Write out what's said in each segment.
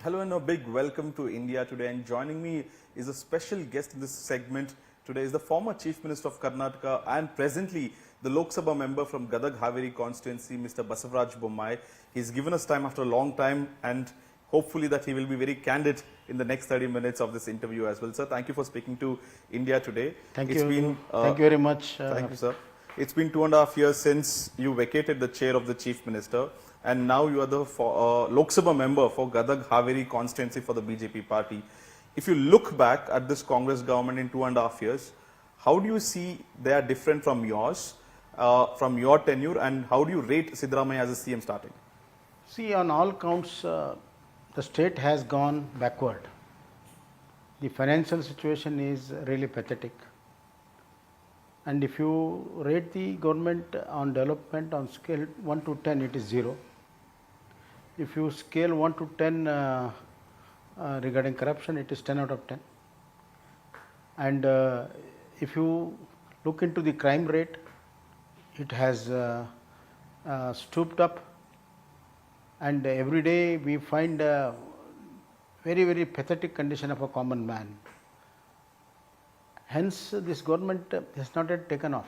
Hello and a big welcome to India Today, and joining me is a special guest in this segment today is the former Chief Minister of Karnataka and presently the Lok Sabha member from Gadag Haveri constituency, Mr. Basavaraj Bommai. He's given us time after a long time, and hopefully that he will be very candid in the next 30 minutes of this interview as well. Sir, thank you for speaking to India Today. Thank you. Thank you very much. Thank you, sir. It's been 2.5 years since you vacated the chair of the Chief Minister, and now you are the Lok Sabha member for Gadag Haveri constituency for the BJP party. If you look back at this Congress government in 2.5 years, how do you see they are different from yours, from your tenure, and how do you rate Siddaramaiah as a CM starting? See, on all counts, the state has gone backward. The financial situation is really pathetic. And if you rate the government on development on scale 1 to 10, it is 0. If you scale 1 to 10 regarding corruption, it is 10 out of 10. And if you look into the crime rate, it has stooped up, and every day we find a very, very pathetic condition of a common man. Hence, this government has not yet taken off.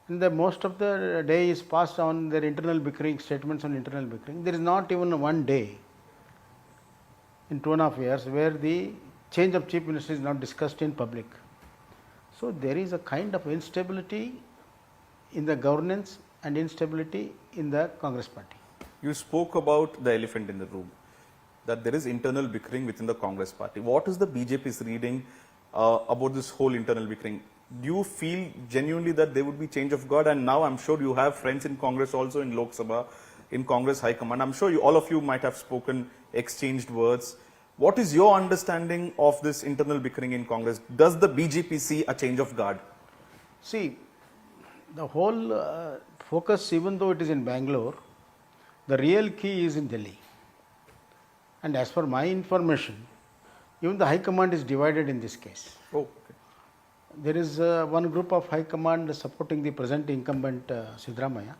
And most of the day is passed on their internal bickering, statements on internal bickering. There is not even one day in 2.5 years where the change of chief minister is not discussed in public. So there is a kind of instability in the governance and instability in the Congress party. You spoke about the elephant in the room, that there is internal bickering within the Congress party. What is the BJP's reading about this whole internal bickering? Do you feel genuinely that there would be change of guard? And now I'm sure you have friends in Congress also, in Lok Sabha, in Congress High Command. I'm sure all of you might have spoken, exchanged words. What is your understanding of this internal bickering in Congress? Does the BJP see a change of guard? See, the whole focus, even though it is in Bangalore, the real key is in Delhi. And as per my information, even the High Command is divided in this case. Oh, okay. There is one group of High Command supporting the present incumbent Siddaramaiah.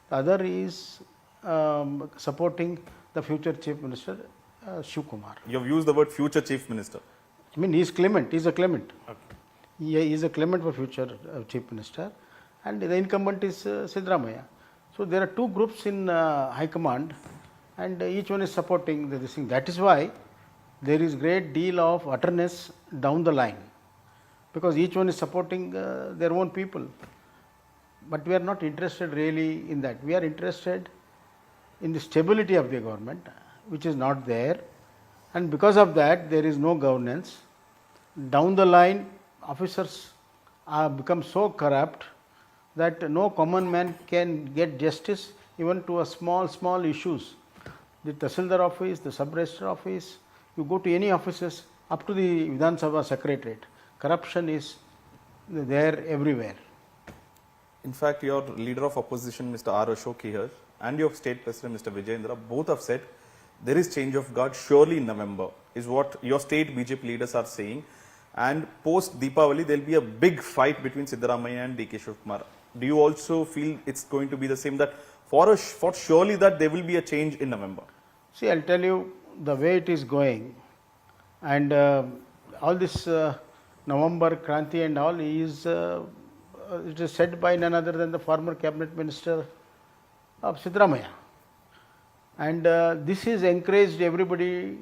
The other is supporting the future Chief Minister Shiv Kumar. You have used the word future Chief Minister. I mean, he is clement. He is a clement. Okay. He is a clement for future Chief Minister, and the incumbent is Siddaramaiah. So there are two groups in High Command, and each one is supporting this thing. That is why there is great deal of utterness down the line, because each one is supporting their own people. But we are not interested really in that. We are interested in the stability of the government, which is not there, and because of that there is no governance. Down the line, officers have become so corrupt that no common man can get justice even to a small issues. The Tahsildar office, the sub-register office, you go to any offices up to the Vidhan Sabha secretariat, corruption is there everywhere. In fact, your leader of opposition, Mr. R. Ashok here, and your state president, Mr. Vijayendra, both have said there is change of guard surely in November, is what your state BJP leaders are saying. And post Deepavali, there will be a big fight between Siddaramaiah and DK Shivkumar. Do you also feel it's going to be the same, that for surely that there will be a change in November? See, I'll tell you the way it is going, and all this November Kranti and all is it is said by none other than the former cabinet minister of Siddaramaiah, and this is encouraged everybody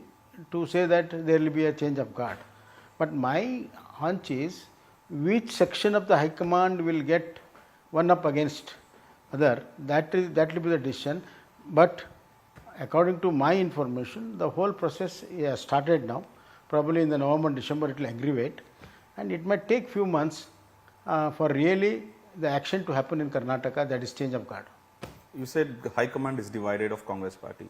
to say that there will be a change of guard. But my hunch is, which section of the High Command will get one up against other, that will be the decision. But according to my information, the whole process has started now. Probably in the November and December it will aggravate, and it might take few months for really the action to happen in Karnataka, that is change of guard. You said the High Command is divided of Congress party.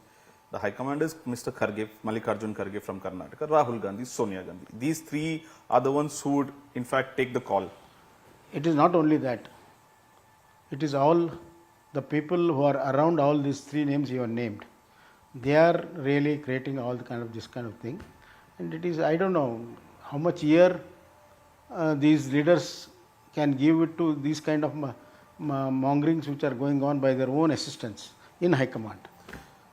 The High Command is Mr. Kharge, Mallikarjun Kharge from Karnataka, Rahul Gandhi, Sonia Gandhi. These three are the ones who would in fact take the call. It is not only that. It is all the people who are around all these three names you have named. They are really creating all the kind of this kind of thing. And it is, I don't know how much year these leaders can give it to these kind of mongerings which are going on by their own assistants in High Command.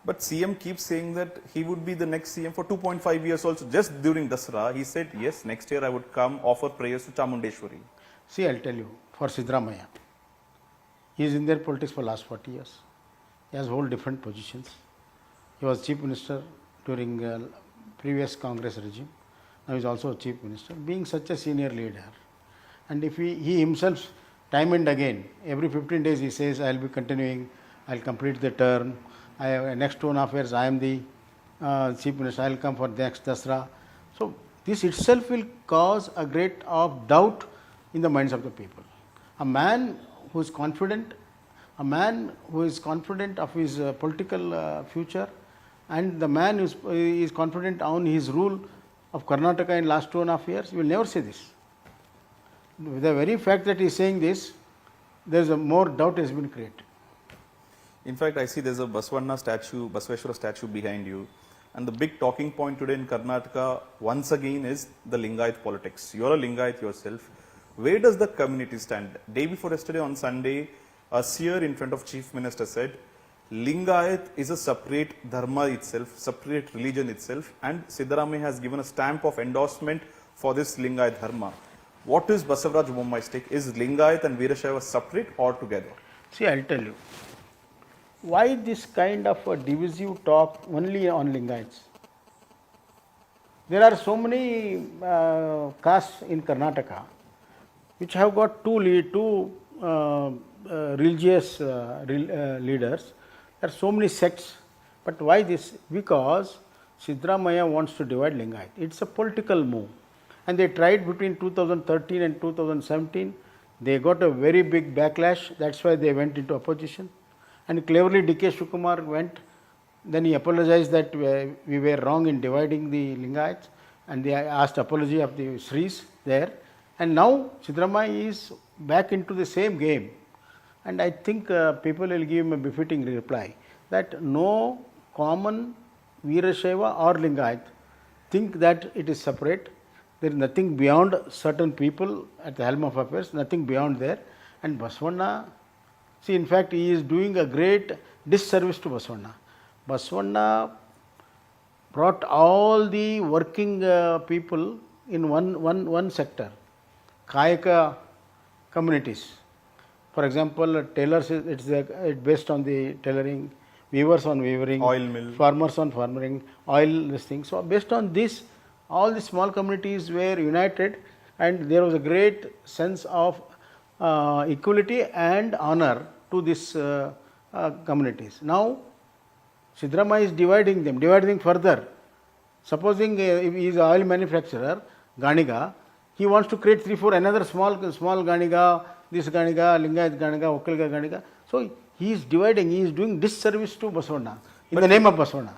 But CM keeps saying that he would be the next CM for 2.5 years also. Just during Dasra, he said, yes, next year I would come offer prayers to Chamundeshwari. See, I'll tell you, for Sidramaya, he is in their politics for last 40 years. He has hold different positions. He was chief minister during previous Congress regime. Now he is also a chief minister. Being such a senior leader, and if he himself, time and again, every 15 days he says, I will be continuing, I will complete the term, next 2.5 years I am the chief minister, I will come for the next Dasra. So this itself will cause a great of doubt in the minds of the people. A man who is confident, of his political future, and the man who is confident on his rule of Karnataka in last 2.5 years, you will never say this. With the very fact that he is saying this, there is a more doubt has been created. In fact, I see there's a Basaveshwara statue behind you. And the big talking point today in Karnataka, once again, is the Lingayat politics. You're a Lingayat yourself. Where does the community stand? Day before yesterday on Sunday, a seer in front of Chief Minister said, Lingayat is a separate dharma itself, separate religion itself, and Siddaramaiah has given a stamp of endorsement for this Lingayat dharma. What is Basavaraj Bommai's take? Is Lingayat and Veerashaiva separate or together? See, I'll tell you. Why this kind of a divisive talk only on Lingayats? There are so many castes in Karnataka which have got two religious leaders. There are so many sects. But why this? Because Siddaramaiah wants to divide Lingayat. It's a political move. And they tried between 2013 and 2017. They got a very big backlash. That's why they went into opposition. And cleverly D.K. Shivakumar went. Then he apologized that we were wrong in dividing the Lingayats. And they asked apology of the Sris there. And now Siddaramaiah is back into the same game. And I think people will give him a befitting reply that no common Veerashaiva or Lingayat think that it is separate. There is nothing beyond certain people at the helm of affairs, nothing beyond there. And Basavanna, see, in fact, he is doing a great disservice to Basavanna. Basavanna brought all the working people in one sector, Kayaka communities. For example, tailors, it's based on the tailoring, weavers on weaving, oil mill, farmers on farming, oil this thing. So based on this, all the small communities were united, and there was a great sense of equality and honor to these communities. Now, Siddaramaiah is dividing them further. Supposing if he is an oil manufacturer, Ganiga, he wants to create 3-4 another small Ganiga, this Ganiga, Lingayat Ganiga, Okalga Ganiga. So he is dividing, he is doing disservice to Basavanna in the name of Basavanna.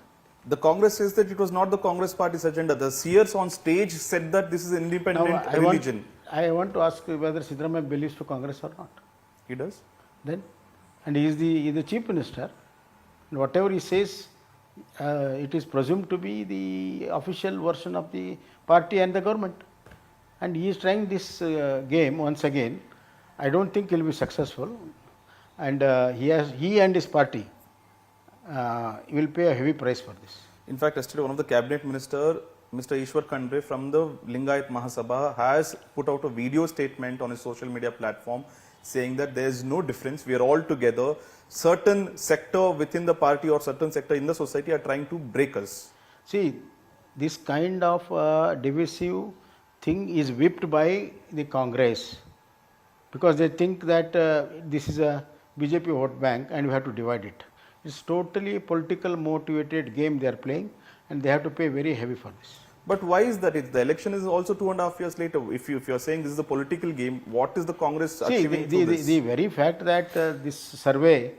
The Congress says that it was not the Congress party's agenda. The seers on stage said that this is an independent religion. I want to ask whether Siddaramaiah believes to Congress or not. He does? Then, and he is the chief minister. And whatever he says, it is presumed to be the official version of the party and the government. And he is trying this game once again. I don't think he will be successful. And he and his party will pay a heavy price for this. In fact, yesterday one of the cabinet minister, Mr. Ishwar Khandre from the Lingayat Mahasabha, has put out a video statement on his social media platform saying that there is no difference, we are all together. Certain sector within the party or certain sector in the society are trying to break us. See, this kind of divisive thing is whipped by the Congress because they think that this is a BJP vote bank and we have to divide it. It's totally a political motivated game they are playing, and they have to pay very heavy for this. But why is that? The election is also 2.5 years later. If you are saying this is a political game, what is the Congress achieving through this? The very fact that this survey,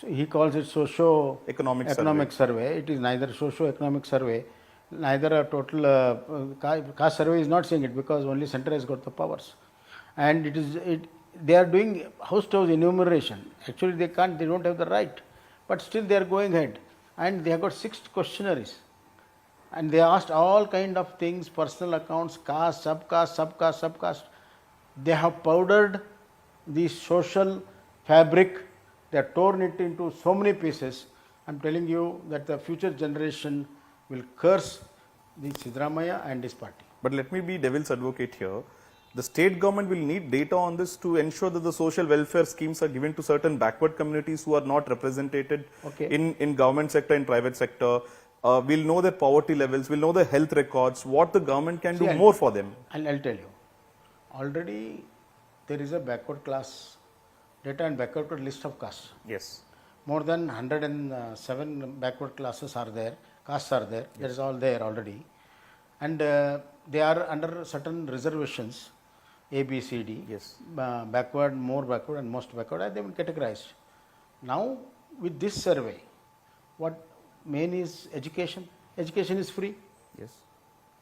he calls it socio-economic survey. It is neither socio-economic survey, neither a total caste survey is not saying it because only center has got the powers. And they are doing house-to-house enumeration. Actually, they don't have the right. But still they are going ahead, and they have got 6 questionnaires, and they asked all kind of things, personal accounts, caste, subcaste. They have powdered the social fabric, they have torn it into so many pieces, I'm telling you that the future generation will curse the Sidramaya and his party. But let me be devil's advocate here. The state government will need data on this to ensure that the social welfare schemes are given to certain backward communities who are not represented in government sector, in private sector. We'll know their poverty levels, we'll know the health records, what the government can do more for them. And I'll tell you, already there is a backward class data and backward list of castes. Yes. More than 107 backward classes are there, castes are there, that is all there already. And they are under certain reservations, A, B, C, D, Yes. Backward, more backward and most backward, and they will categorized. Now with this survey, what main is education. Education is free. Yes.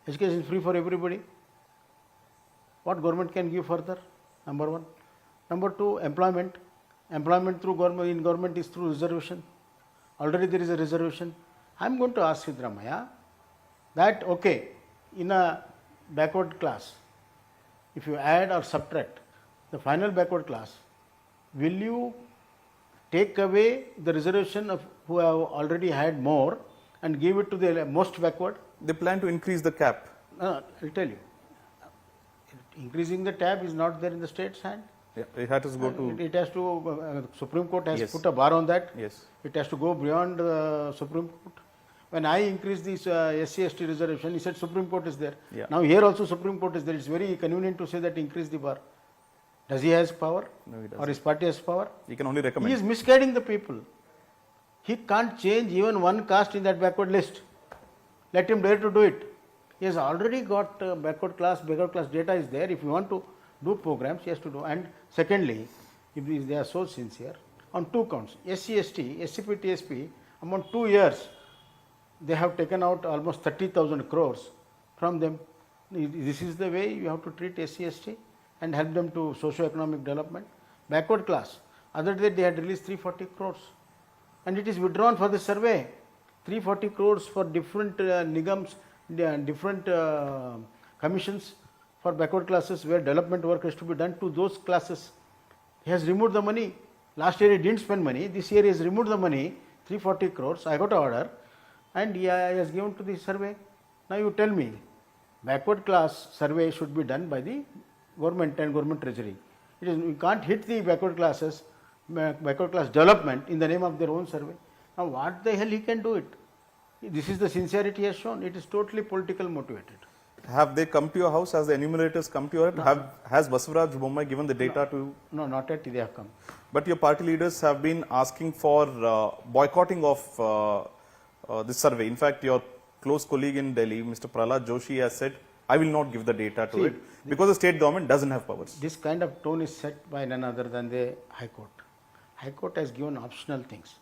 Education is free for everybody. What government can give further? Number one. Number two, employment. Employment through government, in government is through reservation. Already there is a reservation. I am going to ask Sidramaya that, okay, in a backward class, if you add or subtract the final backward class, will you take away the reservation of who have already had more and give it to the most backward? They plan to increase the cap. I'll tell you. Increasing the tab is not there in the state's hand. Yeah, it has to go to. It has to, Supreme Court has Yes. put a bar on that. Yes. It has to go beyond Supreme Court. When I increased this SC/ST reservation, he said Supreme Court is there. Yeah. Now here also Supreme Court is there. It's very convenient to say that increase the bar. Does he has power? No, he Or doesn't. his party has power? You can only He recommend. is misguiding the people. He can't change even one caste in that backward list. Let him dare to do it. He has already got backward class data is there. If you want to do programs, he has to do. And secondly, if they are so sincere, on two counts, SC/ST, SCP, TSP, among 2 years, they have taken out almost 30,000 crores from them. This is the way you have to treat SC/ST and help them to socio-economic development. Backward class, other day they had released 340 crores and it is withdrawn for the survey. 340 crores for different nigams, different commissions for backward classes where development work has to be done to those classes. He has removed the money. Last year he didn't spend money. This year he has removed the money, 340 crores. I got an order and he has given to the survey. Now you tell me, backward class survey should be done by the government and government treasury. It is, you can't hit the backward classes, backward class development in the name of their own survey. Now what the hell he can do it? This is the sincerity he has shown. It is totally political motivated. Have they come to your house? Has the enumerators come to your house? Has Basavaraj Bommai given the data to? No, not yet they have come. But your party leaders have been asking for boycotting of this survey. In fact, your close colleague in Delhi, Mr. Prahlad Joshi, has said, I will not give the data to it because the state government doesn't have powers. This kind of tone is set by none other than the High Court. High Court has given optional things.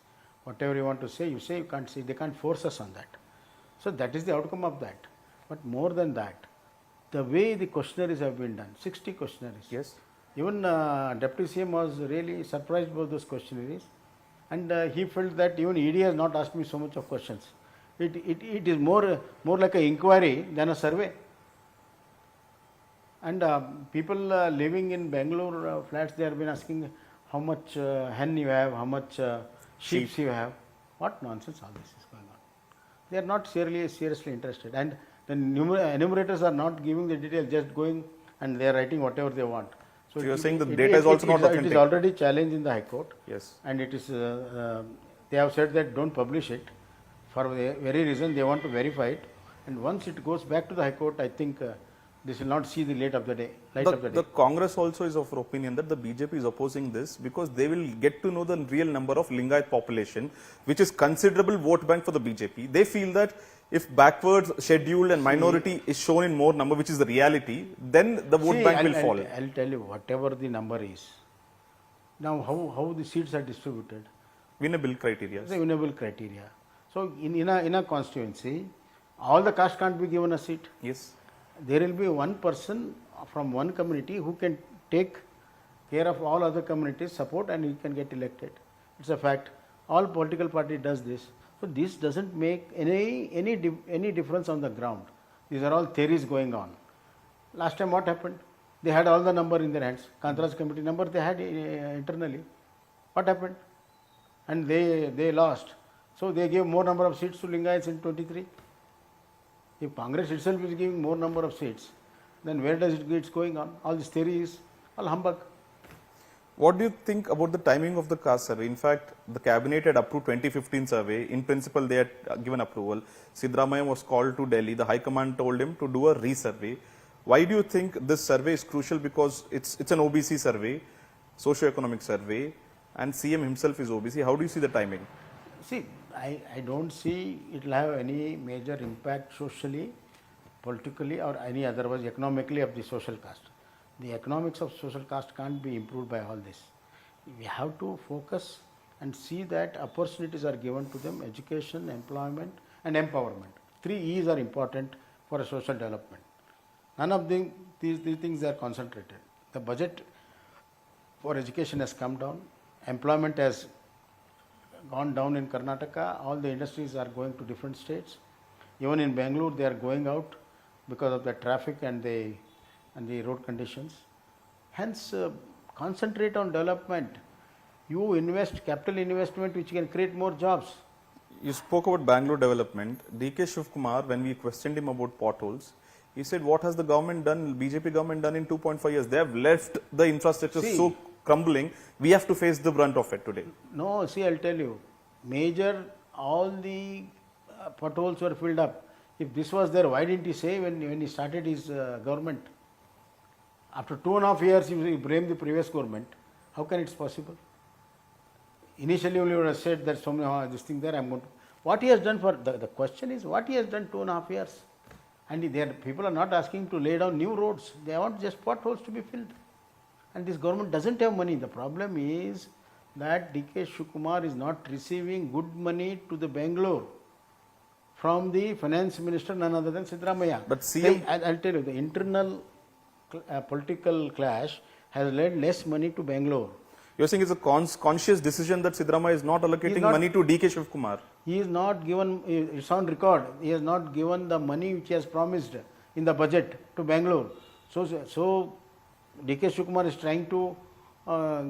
Whatever you want to say, you say, you can't say, they can't force us on that. So that is the outcome of that. But more than that, the way the questionnaires have been done, 60 questionnaires. Yes. Even Deputy CM was really surprised by those questionnaires and he felt that even ED has not asked me so much of questions. It is more like an inquiry than a survey. And people living in Bangalore flats, they have been asking how much hen you have, how much sheep you have. What nonsense all this is going on. They are not seriously interested. And the enumerators are not giving the detail, just going and they are writing whatever they want. So you are saying the data is also not authentic? It is already challenged in the High Court. Yes. And it is, they have said that don't publish it. For the very reason they want to verify it. And once it goes back to the High Court, I think this will not see the light of the day. The Congress also is of opinion that the BJP is opposing this because they will get to know the real number of Lingayat population, which is considerable vote bank for the BJP. They feel that if backward, scheduled and minority is shown in more number, which is the reality, then the vote bank will fall. I'll tell you, whatever the number is, now how the seats are distributed. Winnable criteria. The winnable criteria. So in a constituency, all the caste can't be given a seat. Yes. There will be one person from one community who can take care of all other communities' support and he can get elected. It's a fact. All political party does this. So this doesn't make any difference on the ground. These are all theories going on. Last time what happened? They had all the number in their hands. Kantaraj committee number they had internally. What happened? And they lost. So they gave more number of seats to Lingayats in 23. If Congress itself is giving more number of seats, then where does it's going on? All this theory is all humbug. What do you think about the timing of the caste survey? In fact, the cabinet had approved 2015 survey. In principle, they had given approval. Sidramaya was called to Delhi. The High Command told him to do a resurvey. Why do you think this survey is crucial? Because it's an OBC survey, socio-economic survey, and CM himself is OBC. How do you see the timing? See, I don't see it will have any major impact socially, politically, or any otherwise economically of the social caste. The economics of social caste can't be improved by all this. We have to focus and see that opportunities are given to them: education, employment, and empowerment. 3 E's are important for a social development. None of them, these things are concentrated. The budget for education has come down, employment has gone down in Karnataka, all the industries are going to different states. Even in Bangalore, they are going out because of the traffic and the road conditions. Hence, concentrate on development. You invest capital investment which can create more jobs. You spoke about Bangalore development. DK Shivkumar, when we questioned him about potholes, he said, what has the government done, BJP government done in 2.5 years? They have left the infrastructure so crumbling, we have to face the brunt of it today. No, see, I'll tell you, all the potholes were filled up. If this was there, why didn't he say when he started his government? After 2.5 years, he blamed the previous government. How can it's possible? Initially, only would have said that somehow this thing there, I'm going to. What he has done for, the question is, what he has done 2.5 years? And people are not asking to lay down new roads. They want just potholes to be filled. And this government doesn't have money. The problem is that DK Shivkumar is not receiving good money to the Bangalore from the finance minister, none other than Sidramaya. But CM... I'll tell you, the internal political clash has led less money to Bangalore. You're saying it's a conscious decision that Sidramaya is not allocating money to DK Shivkumar? He is not given, it's on record, he has not given the money which he has promised in the budget to Bangalore. So DK Shivkumar is trying to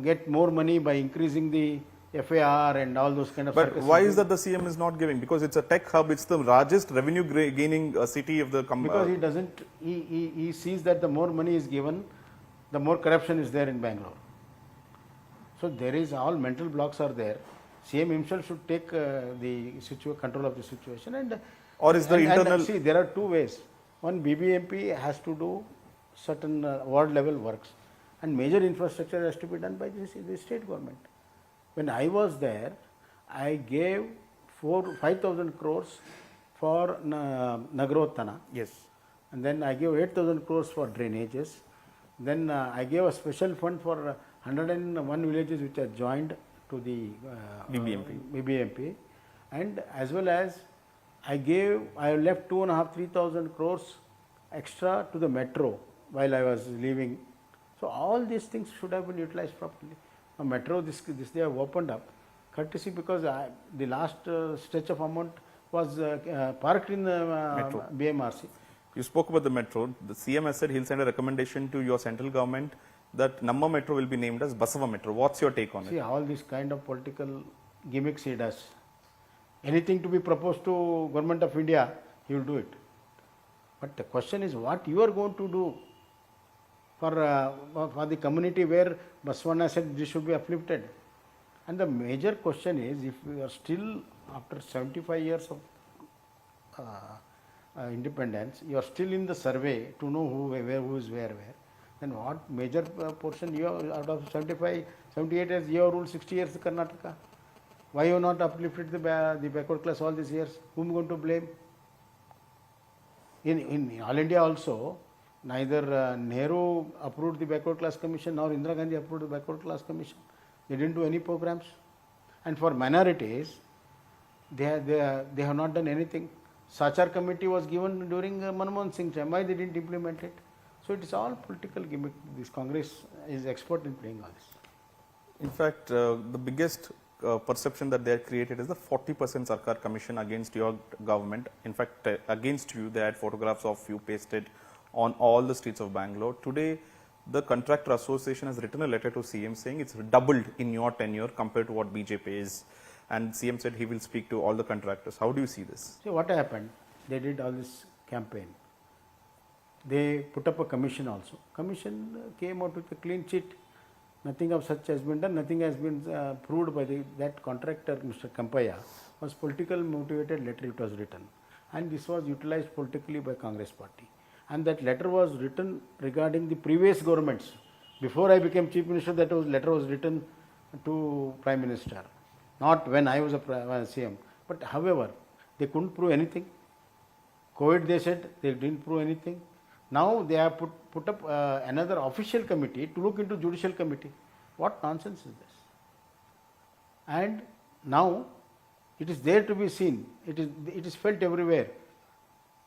get more money by increasing the FAR and all those kind of. But why is that the CM is not giving? Because it's a tech hub, it's the largest revenue gaining city of the country. Because he doesn't, he sees that the more money is given, the more corruption is there in Bangalore. So there is all mental blocks are there. CM himself should take the control of the situation and see, there are 2 ways. One, BBMP has to do certain ward level works, and major infrastructure has to be done by the state government. When I was there, I gave 5,000 crores for Nagarotana. Yes. And then I gave 8,000 crores for drainages. Then I gave a special fund for 101 villages which are joined to the BBMP. And as well as I left 2,500-3,000 crores extra to the metro while I was leaving. So all these things should have been utilized properly. A metro, this they have opened up, courtesy because the last stretch of amount was parked in metro. BMRC. You spoke about the metro. The CM has said he'll send a recommendation to your central government that Namma Metro will be named as Basava Metro. What's your take on it? See, all these kind of political gimmicks he does. Anything to be proposed to Government of India, he will do it. But the question is what you are going to do for the community where Basavana said this should be uplifted. And the major question is, if we are still, after 75 years of independence, you are still in the survey to know who is where, then what major portion you have, out of 78 years, you have ruled 60 years in Karnataka. Why you have not uplifted the backward class all these years? Whom going to blame? In All India also, neither Nehru approved the backward class commission nor Indira Gandhi approved the backward class commission. They didn't do any programs. And for minorities, they have not done anything. Sachar committee was given during Manmohan Singh's time. Why they didn't implement it? So it is all political gimmick. This Congress is expert in playing all this. In fact, the biggest perception that they had created is the 40% Sarkar commission against your government. In fact, against you, they had photographs of you pasted on all the streets of Bangalore. Today, the contractor association has written a letter to CM saying it's doubled in your tenure compared to what BJP is. and CM said he will speak to all the contractors. How do you see this? See what happened? They did all this campaign. They put up a commission also. Commission came out with a clean sheet. Nothing of such has been done. Nothing has been proved by that contractor, Mr. Kampaya, was political motivated letter it was written. And this was utilized politically by Congress party. And that letter was written regarding the previous governments. Before I became Chief Minister, that letter was written to Prime Minister. Not when I was a CM. But however, they couldn't prove anything. COVID, they said, they didn't prove anything. Now they have put up another official committee to look into judicial committee. What nonsense is this? And now it is there to be seen. It is felt everywhere.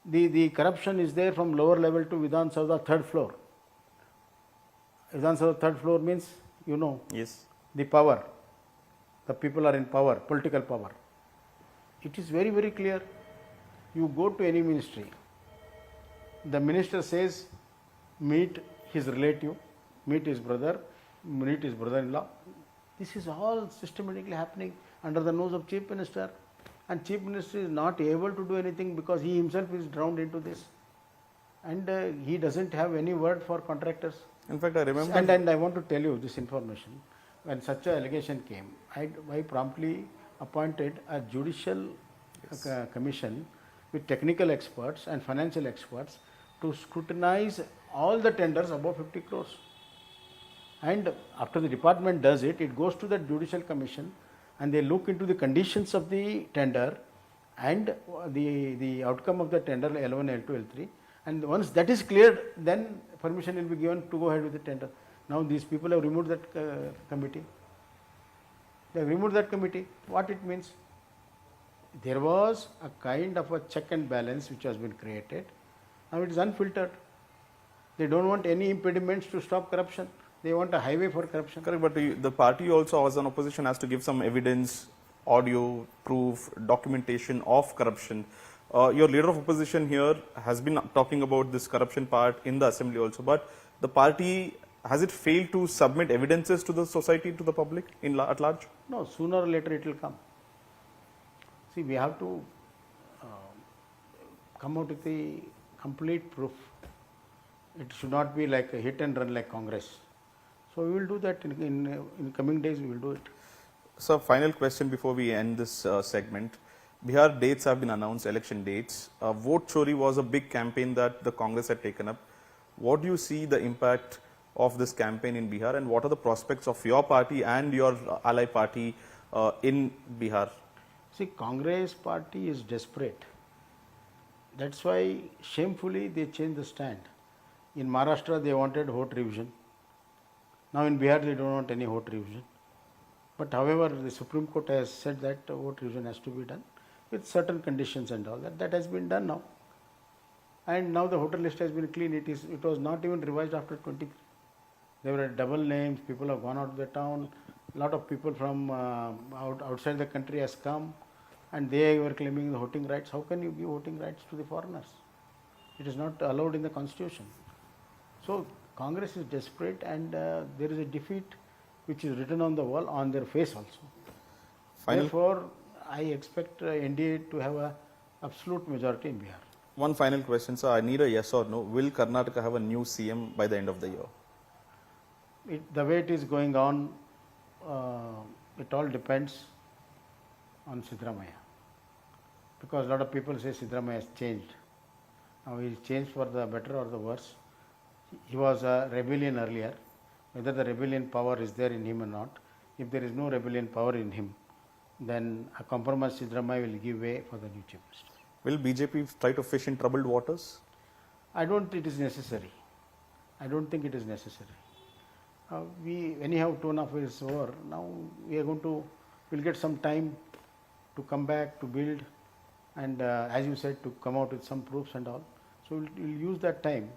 The corruption is there from lower level to Vidhan Sabha third floor. Vidhan Sabha third floor means, you know, Yes. the power. The people are in power, political power. It is very, very clear. You go to any ministry, the minister says, meet his relative, meet his brother, meet his brother-in-law. This is all systematically happening under the nose of Chief Minister, and Chief Minister is not able to do anything because he himself is drowned into this, and he doesn't have any word for contractors. In fact, I remember. And I want to tell you this information. When such an allegation came, I promptly appointed a judicial commission with technical experts and financial experts to scrutinize all the tenders above 50 crores. And after the department does it, it goes to the judicial commission and they look into the conditions of the tender and the outcome of the tender L1, L2, L3. And once that is cleared, then permission will be given to go ahead with the tender. Now these people have removed that committee. They have removed that committee. What it means? There was a kind of a check and balance which has been created. Now it is unfiltered. They don't want any impediments to stop corruption. They want a highway for corruption. Correct, but the party also as an opposition has to give some evidence, audio, proof, documentation of corruption. Your leader of opposition here has been talking about this corruption part in the assembly also, but the party, has it failed to submit evidences to the society, to the public at large? No, sooner or later it will come. See, we have to come out with the complete proof. It should not be like a hit and run like Congress. So we will do that in coming days. We will do it. So, final question before we end this segment. Bihar dates have been announced, election dates. Vote Chori was a big campaign that the Congress had taken up. What do you see the impact of this campaign in Bihar, and what are the prospects of your party and your ally party in Bihar? See, Congress party is desperate. That's why shamefully they changed the stand. In Maharashtra they wanted vote revision. Now in Bihar they don't want any vote revision. But however, the Supreme Court has said that vote revision has to be done with certain conditions and all that. That has been done now. And now the voter list has been clean. It was not even revised after 23. There were double names. People have gone out of the town. A lot of people from outside the country has come, and they were claiming the voting rights. How can you give voting rights to the foreigners? It is not allowed in the constitution. So Congress is desperate, and there is a defeat which is written on the wall, on their face also. Therefore, I expect NDA to have an absolute majority in Bihar. One final question, sir. I need a yes or no. Will Karnataka have a new CM by the end of the year? The way it is going on, it all depends on Siddaramaiah. Because a lot of people say Siddaramaiah has changed. Now he has changed for the better or the worse. He was a rebellion earlier. Whether the rebellion power is there in him or not. If there is no rebellion power in him, then a compromised Siddaramaiah will give way for the new Chief Minister. Will BJP try to fish in troubled waters? I don't think it is necessary. I don't think it is necessary. We anyhow 2.5 years over. Now we are going to, we'll get some time to come back, to build, and as you said, to come out with some proofs and all. So we'll use that time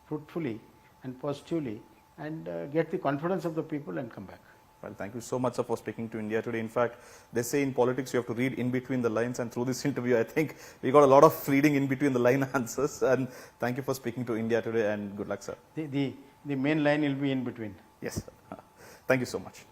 fruitfully and positively and get the confidence of the people and come back. Well, thank you so much, sir, for speaking to India Today. In fact, they say in politics you have to read in between the lines, and through this interview, I think we got a lot of reading in between the line answers. And thank you for speaking to India Today, and good luck, sir. The main line will be in between. Yes, sir. Thank you so much.